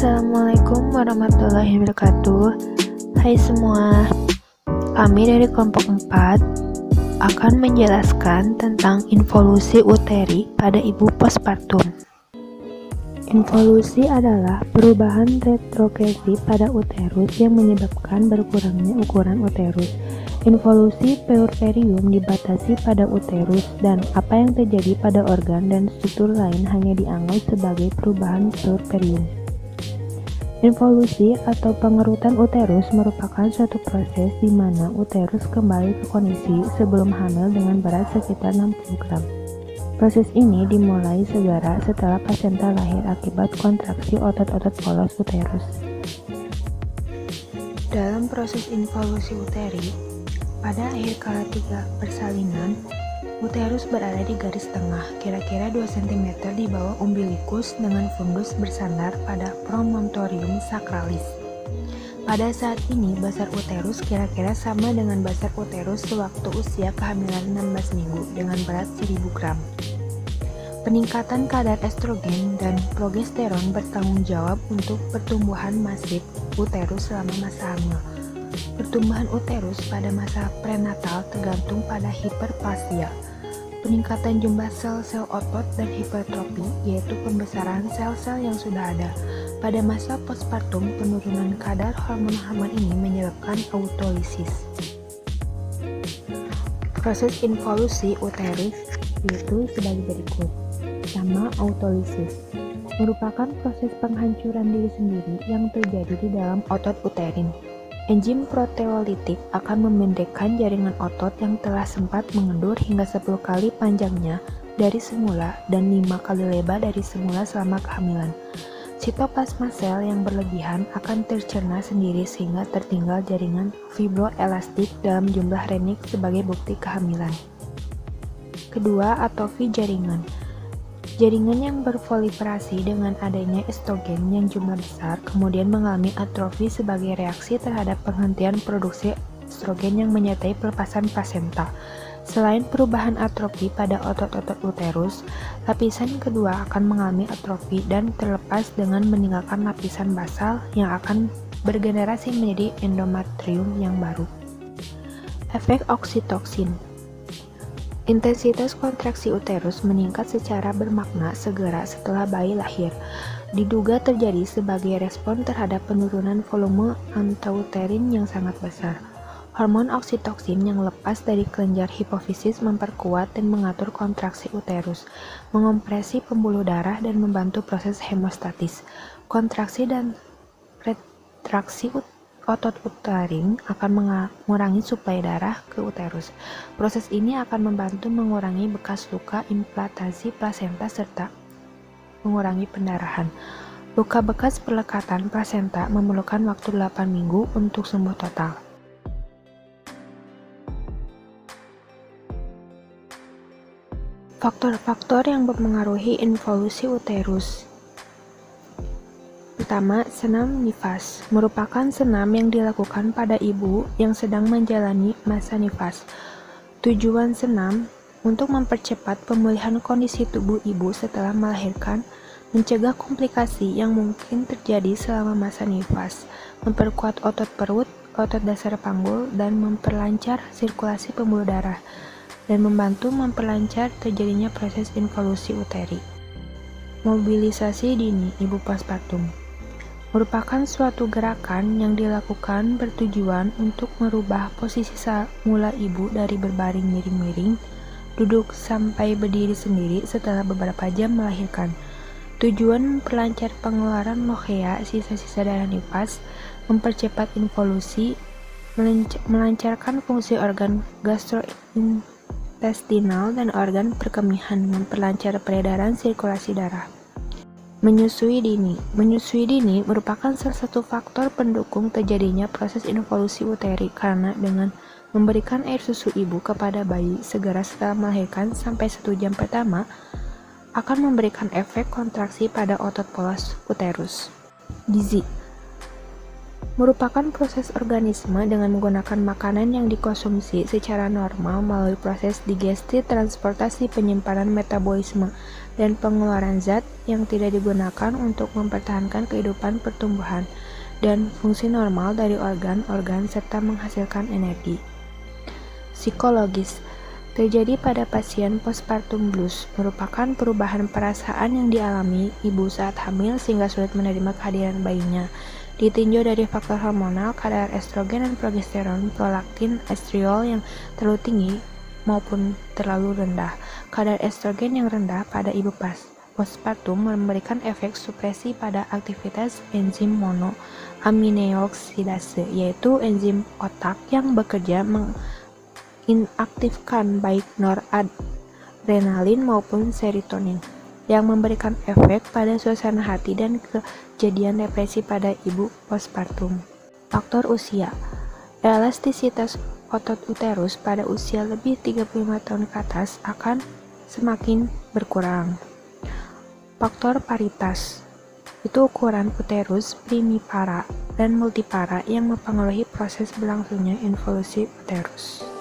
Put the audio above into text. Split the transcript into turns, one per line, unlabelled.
Assalamualaikum warahmatullahi wabarakatuh. Hai semua, kami dari kelompok 4 akan menjelaskan tentang involusi uteri pada ibu postpartum. Involusi adalah perubahan retrogresi pada uterus yang menyebabkan berkurangnya ukuran uterus. Involusi puerperium dibatasi pada uterus, dan apa yang terjadi pada organ dan struktur lain hanya dianggap sebagai perubahan puerperium. Involusi atau pengerutan uterus merupakan suatu proses di mana uterus kembali ke kondisi sebelum hamil dengan berat sekitar 60 gram. Proses ini dimulai segera setelah plasenta lahir akibat kontraksi otot-otot polos uterus. Dalam proses involusi uteri, pada akhir kala-3 persalinan, uterus berada di garis tengah, kira-kira 2 cm di bawah umbilikus dengan fundus bersandar pada promontorium sacralis. Pada saat ini, basar uterus kira-kira sama dengan basar uterus sewaktu usia kehamilan 16 minggu dengan berat 1000 gram. Peningkatan kadar estrogen dan progesteron bertanggung jawab untuk pertumbuhan masif uterus selama masa hamil. Pertumbuhan uterus pada masa prenatal tergantung pada hiperplasia, peningkatan jumlah sel-sel otot, dan hipertrofi, yaitu pembesaran sel-sel yang sudah ada. Pada masa postpartum, penurunan kadar hormon-hormon ini menyebabkan autolisis. Proses involusi uterus yaitu sebagai berikut. Pertama, autolisis merupakan proses penghancuran diri sendiri yang terjadi di dalam otot uterin. Enzim proteolitik akan memendekkan jaringan otot yang telah sempat mengendur hingga 10 kali panjangnya dari semula dan 5 kali lebar dari semula selama kehamilan. Sitoplasma sel yang berlebihan akan tercerna sendiri sehingga tertinggal jaringan fibroelastik dalam jumlah renik sebagai bukti kehamilan. Kedua, atrofi jaringan. Jaringan yang berproliferasi dengan adanya estrogen yang jumlah besar kemudian mengalami atrofi sebagai reaksi terhadap penghentian produksi estrogen yang menyertai pelepasan plasenta. Selain perubahan atrofi pada otot-otot uterus, lapisan kedua akan mengalami atrofi dan terlepas dengan meninggalkan lapisan basal yang akan bergenerasi menjadi endometrium yang baru. Efek oksitoksin. Intensitas kontraksi uterus meningkat secara bermakna segera setelah bayi lahir. Diduga terjadi sebagai respon terhadap penurunan volume intrauterin yang sangat besar. Hormon oksitoksin yang lepas dari kelenjar hipofisis memperkuat dan mengatur kontraksi uterus, mengompresi pembuluh darah dan membantu proses hemostatis. Kontraksi dan retraksi otot uterin akan mengurangi suplai darah ke uterus. Proses ini akan membantu mengurangi bekas luka implantasi plasenta serta mengurangi pendarahan. Luka bekas pelekatan plasenta memerlukan waktu 8 minggu untuk sembuh total. Faktor-faktor yang mempengaruhi involusi uterus. Pertama, senam nifas merupakan senam yang dilakukan pada ibu yang sedang menjalani masa nifas. Tujuan senam untuk mempercepat pemulihan kondisi tubuh ibu setelah melahirkan, mencegah komplikasi yang mungkin terjadi selama masa nifas, memperkuat otot perut, otot dasar panggul, dan memperlancar sirkulasi pembuluh darah, dan membantu memperlancar terjadinya proses involusi uteri. Mobilisasi dini ibu postpartum merupakan suatu gerakan yang dilakukan bertujuan untuk merubah posisi semula ibu dari berbaring miring-miring, duduk sampai berdiri sendiri setelah beberapa jam melahirkan. Tujuan memperlancar pengeluaran lohea, sisa-sisa darah nifas, mempercepat involusi, melancarkan fungsi organ gastrointestinal dan organ perkemihan, memperlancar peredaran sirkulasi darah. Menyusui dini. Menyusui dini merupakan salah satu faktor pendukung terjadinya proses involusi uteri karena dengan memberikan air susu ibu kepada bayi segera setelah melahirkan sampai 1 jam pertama akan memberikan efek kontraksi pada otot polos uterus. Gizi. merupakan proses organisme dengan menggunakan makanan yang dikonsumsi secara normal melalui proses digesti, transportasi, penyimpanan, metabolisme, dan pengeluaran zat yang tidak digunakan untuk mempertahankan kehidupan pertumbuhan dan fungsi normal dari organ-organ serta menghasilkan energi. Psikologis terjadi pada pasien postpartum blues merupakan perubahan perasaan yang dialami ibu saat hamil sehingga sulit menerima kehadiran bayinya. Ditinjau dari faktor hormonal, kadar estrogen dan progesteron, prolaktin, estriol yang terlalu tinggi maupun terlalu rendah. Kadar estrogen yang rendah pada ibu postpartum memberikan efek supresi pada aktivitas enzim monoamineoksidase, yaitu enzim otak yang bekerja menginaktifkan baik noradrenalin maupun serotonin, yang memberikan efek pada suasana hati dan kejadian depresi pada ibu postpartum. Faktor usia. Elastisitas otot uterus pada usia lebih 35 tahun ke atas akan semakin berkurang. Faktor paritas. Itu ukuran uterus primipara dan multipara yang mempengaruhi proses berlangsungnya involusi uterus.